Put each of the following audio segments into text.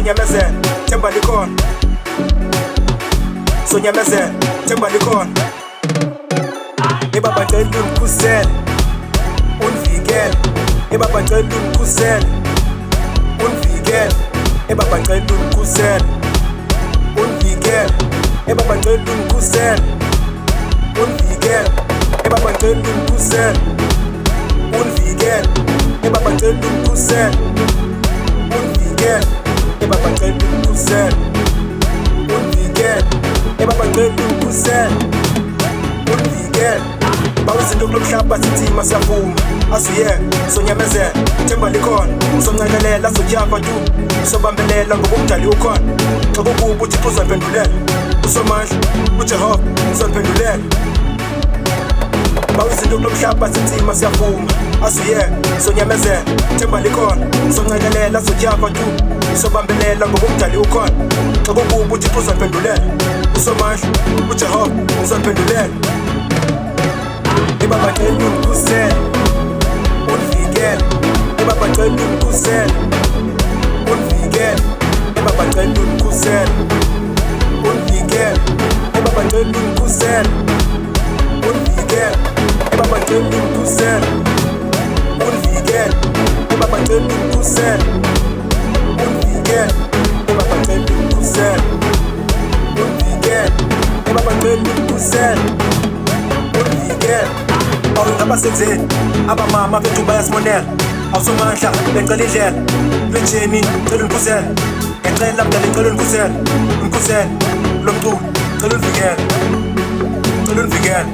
Sonyamezela, themba likhona. Sonyamezela, themba likhona. Ebaba ngicela ungikhusele, ungivikele. Ebaba ngicela ungikhusele, ungivikele. Ebaba ngicela ungikhusele, ungivikele. Ebaba ngicela ungikhusele, ungivikele. Ebaba ngicela ungikhusele, ungivikele. Ebaba ngicela ungikhusele, ungivikele. Ebaba ngicela ungikhusele, ungivikele. Ebaba ngicela ungikhusele, ungivikele. Bawizinto kulomhlaba sithima siyavuma asuye Sonyamezela themba likhona uzoncekelela sotyapha tu sobambelela ngoba umdali ukhona xa kukuba uthixo uzaphendulela usomandla uJehova uzaphendulela bawizinto kulomhlaba sithima siyavuma asuye Sonyamezela themba likhona uzoncekelela sotyapha tu sobambelela ngoba umdali ukhona xa kukuba uthixo uzaphendulela usomandla uJehova uzaphendulela Ebaba ngicela ungikhusele, ungivikele. Ebaba ngicela ungikhusele, ungivikele. Ebaba ngicela ungikhusele, ungivikele. Ebaba ngicela ungikhusele, ungivikele. Ebaba ngicela ungikhusele, ungivikele. Ebaba ngicela ungikhusele, ungivikele. Ebaba ngicela ungikhusele, ungivikele. Ebaba ngicela ungikhusele, ungivikele. Abasenzeni abamama bethu bayasimonela awusomandla becela indlela lejeni cela ungikhusele ngecela mdala ngicela ungikhusele ungikhusele lo mculo cela ungivikele cela ungivikele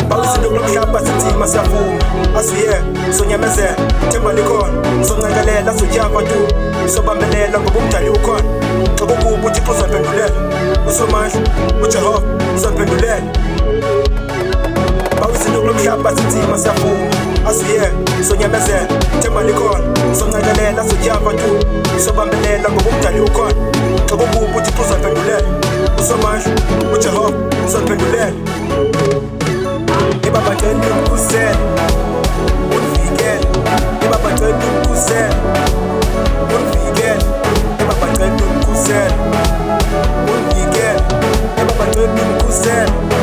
Bawizinto kulomhlaba sithima siyavuma asuye Sonyamezela themba likhona uzoncekelela sotyapha tu sobambelela ngoba umdali ukhona xa kukuba uthixo uzaphendulela usomandla uJehova uzaphendulela bawizinto kulomhlaba sithima siyavuma asuye Sonyamezela themba likhona uzoncekelela sotyapha tu sobambelela ngoba umdali ukhona xa kukuba uthixo uzaphendulela usomandla uJehova uzaphendulela Ebaba ngicela ungikhusele, ungivikele. Ebaba ngicela ungikhusele, ungivikele. Ebaba ngicela ungikhusele, ungivikele. Ebaba ngicela ungikhusele